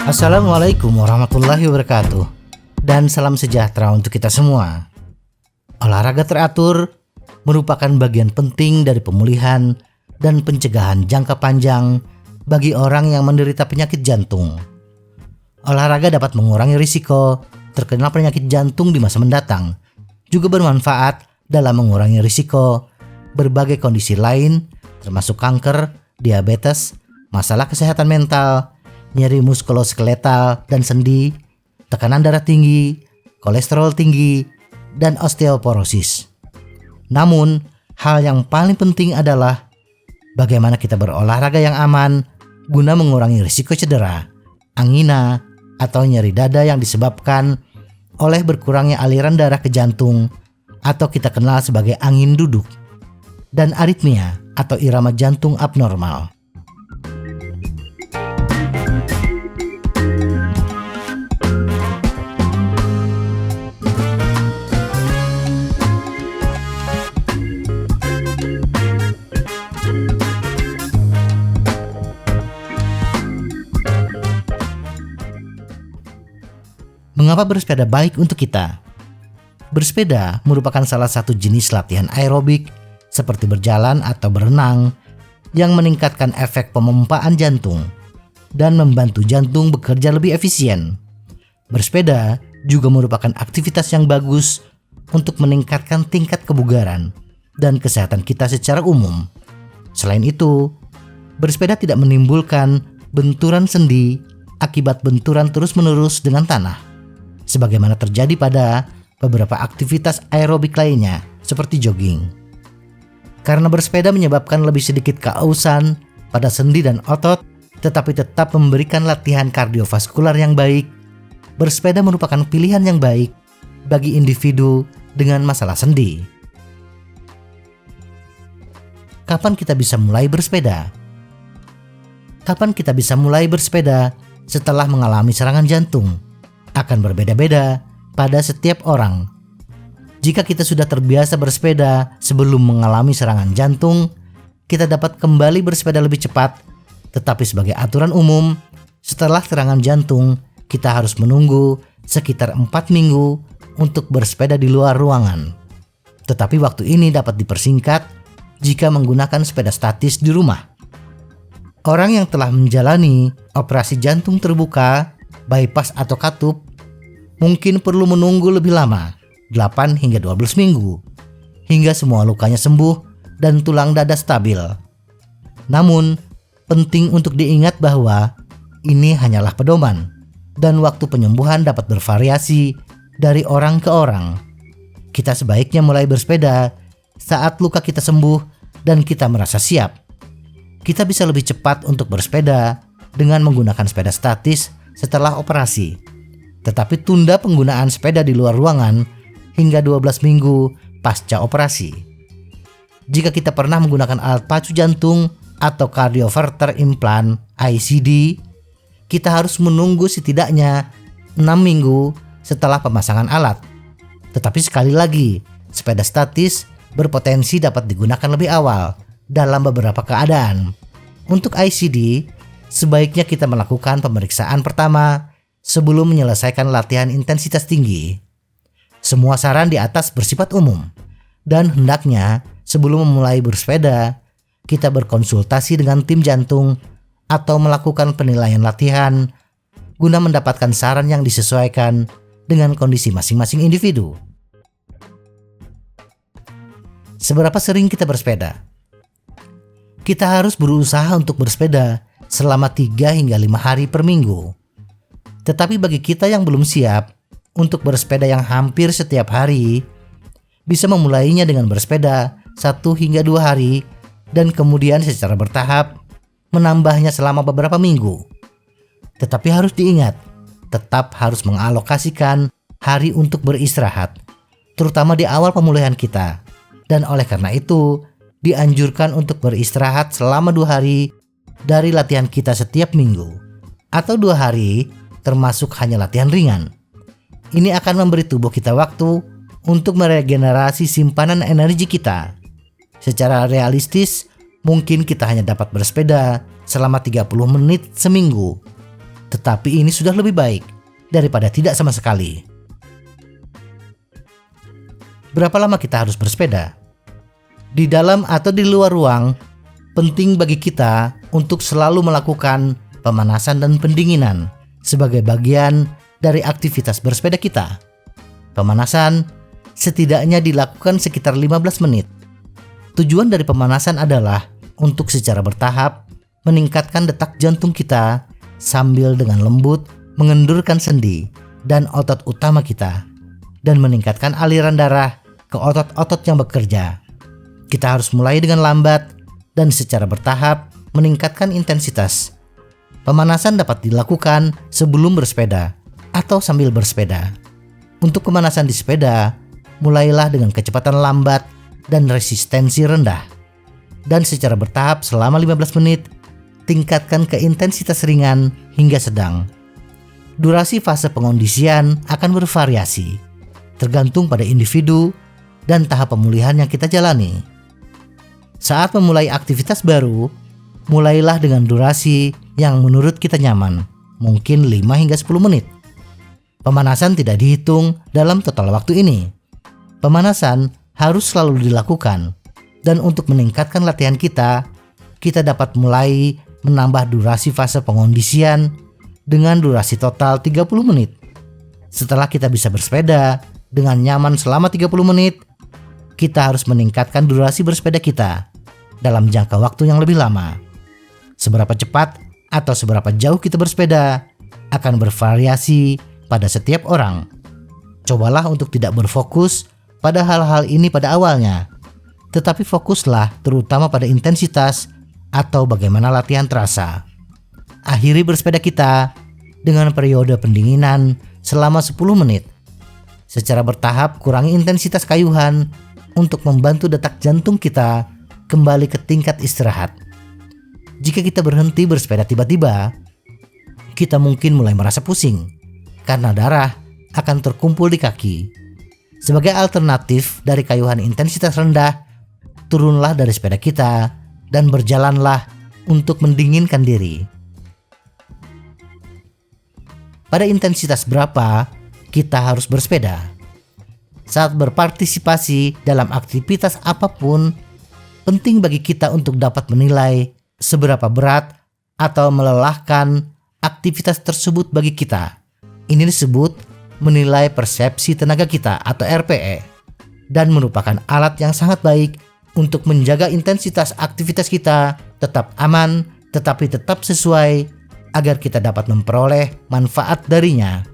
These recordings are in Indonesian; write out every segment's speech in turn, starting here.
Assalamualaikum warahmatullahi wabarakatuh. Dan salam sejahtera untuk kita semua. Olahraga teratur merupakan bagian penting dari pemulihan dan pencegahan jangka panjang bagi orang yang menderita penyakit jantung. Olahraga dapat mengurangi risiko terkena penyakit jantung di masa mendatang, juga bermanfaat dalam mengurangi risiko berbagai kondisi lain termasuk kanker, diabetes, masalah kesehatan mental, nyeri muskuloskeletal dan sendi, tekanan darah tinggi, kolesterol tinggi, dan osteoporosis. Namun, hal yang paling penting adalah bagaimana kita berolahraga yang aman guna mengurangi risiko cedera, angina, atau nyeri dada yang disebabkan oleh berkurangnya aliran darah ke jantung atau kita kenal sebagai angin duduk, dan aritmia atau irama jantung abnormal. Mengapa bersepeda baik untuk kita? Bersepeda merupakan salah satu jenis latihan aerobik seperti berjalan atau berenang yang meningkatkan efek pemompaan jantung dan membantu jantung bekerja lebih efisien. Bersepeda juga merupakan aktivitas yang bagus untuk meningkatkan tingkat kebugaran dan kesehatan kita secara umum. Selain itu, bersepeda tidak menimbulkan benturan sendi akibat benturan terus-menerus dengan tanah, sebagaimana terjadi pada beberapa aktivitas aerobik lainnya seperti jogging. Karena bersepeda menyebabkan lebih sedikit keausan pada sendi dan otot, tetapi tetap memberikan latihan kardiovaskular yang baik, bersepeda merupakan pilihan yang baik bagi individu dengan masalah sendi. Kapan kita bisa mulai bersepeda? Kapan kita bisa mulai bersepeda setelah mengalami serangan jantung? Akan berbeda-beda pada setiap orang. Jika kita sudah terbiasa bersepeda sebelum mengalami serangan jantung, kita dapat kembali bersepeda lebih cepat. Tetapi sebagai aturan umum, setelah serangan jantung, kita harus menunggu sekitar 4 minggu untuk bersepeda di luar ruangan. Tetapi waktu ini dapat dipersingkat jika menggunakan sepeda statis di rumah. Orang yang telah menjalani operasi jantung terbuka, bypass atau katup, mungkin perlu menunggu lebih lama, 8 hingga 12 minggu, hingga semua lukanya sembuh dan tulang dada stabil. Namun, penting untuk diingat bahwa ini hanyalah pedoman, dan waktu penyembuhan dapat bervariasi dari orang ke orang. Kita sebaiknya mulai bersepeda saat luka kita sembuh dan kita merasa siap. Kita bisa lebih cepat untuk bersepeda dengan menggunakan sepeda statis setelah operasi, tetapi tunda penggunaan sepeda di luar ruangan hingga 12 minggu pasca operasi. Jika kita pernah menggunakan alat pacu jantung atau cardioverter implant ICD, kita harus menunggu setidaknya 6 minggu setelah pemasangan alat. Tetapi sekali lagi, sepeda statis berpotensi dapat digunakan lebih awal dalam beberapa keadaan. Untuk ICD, sebaiknya kita melakukan pemeriksaan pertama sebelum menyelesaikan latihan intensitas tinggi. Semua saran di atas bersifat umum, dan hendaknya sebelum memulai bersepeda, kita berkonsultasi dengan tim jantung atau melakukan penilaian latihan guna mendapatkan saran yang disesuaikan dengan kondisi masing-masing individu. Seberapa sering kita bersepeda? Kita harus berusaha untuk bersepeda selama 3 hingga 5 hari per minggu. Tetapi bagi kita yang belum siap untuk bersepeda yang hampir setiap hari, bisa memulainya dengan bersepeda 1 hingga 2 hari dan kemudian secara bertahap menambahnya selama beberapa minggu. Tetapi harus diingat, tetap harus mengalokasikan hari untuk beristirahat, terutama di awal pemulihan kita. Dan oleh karena itu, dianjurkan untuk beristirahat selama 2 hari dari latihan kita setiap minggu, atau 2 hari termasuk hanya latihan ringan. Ini akan memberi tubuh kita waktu untuk meregenerasi simpanan energi kita. Secara realistis, mungkin kita hanya dapat bersepeda selama 30 menit seminggu. Tetapi ini sudah lebih baik daripada tidak sama sekali. Berapa lama kita harus bersepeda? Di dalam atau di luar ruang, penting bagi kita untuk selalu melakukan pemanasan dan pendinginan sebagai bagian dari aktivitas bersepeda kita. Pemanasan setidaknya dilakukan sekitar 15 menit. Tujuan dari pemanasan adalah untuk secara bertahap meningkatkan detak jantung kita sambil dengan lembut mengendurkan sendi dan otot utama kita dan meningkatkan aliran darah ke otot-otot yang bekerja. Kita harus mulai dengan lambat dan secara bertahap meningkatkan intensitas. Pemanasan dapat dilakukan sebelum bersepeda atau sambil bersepeda. Untuk pemanasan di sepeda, mulailah dengan kecepatan lambat dan resistensi rendah. Dan secara bertahap selama 15 menit, tingkatkan ke intensitas ringan hingga sedang. Durasi fase pengondisian akan bervariasi, tergantung pada individu dan tahap pemulihan yang kita jalani. Saat memulai aktivitas baru, mulailah dengan durasi yang menurut kita nyaman, mungkin 5 hingga 10 menit. Pemanasan tidak dihitung dalam total waktu ini. Pemanasan harus selalu dilakukan, dan untuk meningkatkan latihan kita dapat mulai menambah durasi fase pengondisian dengan durasi total 30 menit. Setelah kita bisa bersepeda dengan nyaman selama 30 menit, kita harus meningkatkan durasi bersepeda kita dalam jangka waktu yang lebih lama. Seberapa cepat atau seberapa jauh kita bersepeda akan bervariasi pada setiap orang. Cobalah untuk tidak berfokus pada hal-hal ini pada awalnya, tetapi fokuslah terutama pada intensitas atau bagaimana latihan terasa. Akhiri bersepeda kita dengan periode pendinginan selama 10 menit. Secara bertahap kurangi intensitas kayuhan untuk membantu detak jantung kita kembali ke tingkat istirahat. Jika kita berhenti bersepeda tiba-tiba, kita mungkin mulai merasa pusing karena darah akan terkumpul di kaki. Sebagai alternatif dari kayuhan intensitas rendah, turunlah dari sepeda kita dan berjalanlah untuk mendinginkan diri. Pada intensitas berapa kita harus bersepeda? Saat berpartisipasi dalam aktivitas apapun, penting bagi kita untuk dapat menilai seberapa berat atau melelahkan aktivitas tersebut bagi kita. Ini disebut menilai persepsi tenaga kita atau RPE, dan merupakan alat yang sangat baik untuk menjaga intensitas aktivitas kita tetap aman tetapi tetap sesuai agar kita dapat memperoleh manfaat darinya.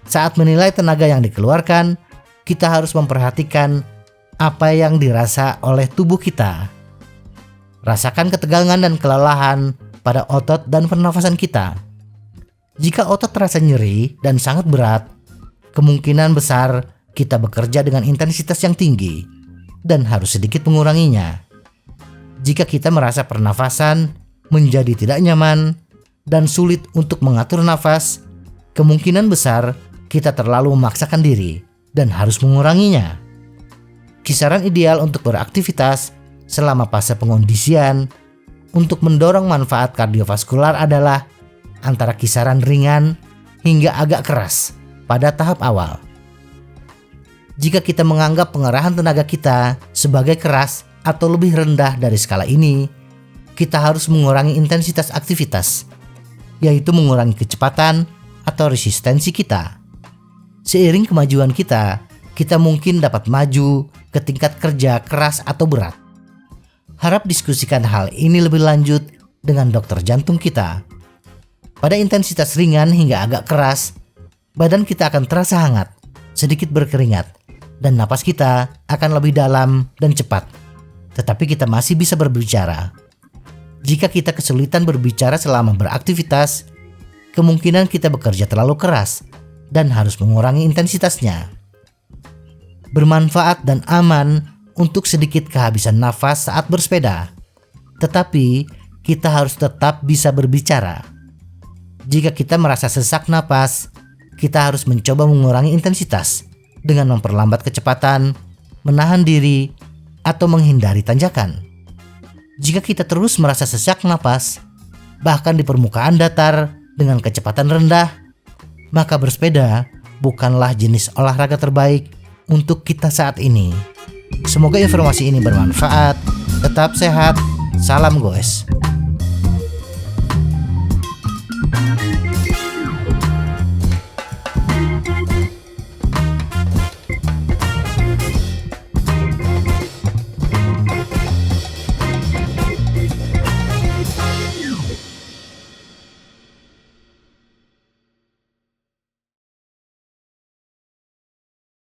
Saat menilai tenaga yang dikeluarkan, kita harus memperhatikan apa yang dirasa oleh tubuh kita. Rasakan ketegangan dan kelelahan pada otot dan pernafasan kita. Jika otot terasa nyeri dan sangat berat, kemungkinan besar kita bekerja dengan intensitas yang tinggi dan harus sedikit menguranginya. Jika kita merasa pernafasan menjadi tidak nyaman dan sulit untuk mengatur nafas, kemungkinan besar kita terlalu memaksakan diri dan harus menguranginya. Kisaran ideal untuk beraktivitas selama fase pengondisian untuk mendorong manfaat kardiovaskular adalah antara kisaran ringan hingga agak keras pada tahap awal. Jika kita menganggap pengerahan tenaga kita sebagai keras atau lebih rendah dari skala ini, kita harus mengurangi intensitas aktivitas, yaitu mengurangi kecepatan atau resistensi kita. Seiring kemajuan kita mungkin dapat maju ke tingkat kerja keras atau berat. Harap diskusikan hal ini lebih lanjut dengan dokter jantung kita. Pada intensitas ringan hingga agak keras, badan kita akan terasa hangat, sedikit berkeringat, dan napas kita akan lebih dalam dan cepat. Tetapi kita masih bisa berbicara. Jika kita kesulitan berbicara selama beraktivitas, kemungkinan kita bekerja terlalu keras dan harus mengurangi intensitasnya. Bermanfaat dan aman untuk sedikit kehabisan nafas saat bersepeda, tetapi kita harus tetap bisa berbicara. Jika kita merasa sesak napas, kita harus mencoba mengurangi intensitas dengan memperlambat kecepatan, menahan diri, atau menghindari tanjakan. Jika kita terus merasa sesak napas, bahkan di permukaan datar dengan kecepatan rendah, maka bersepeda bukanlah jenis olahraga terbaik untuk kita saat ini. Semoga informasi ini bermanfaat. Tetap sehat. Salam goes.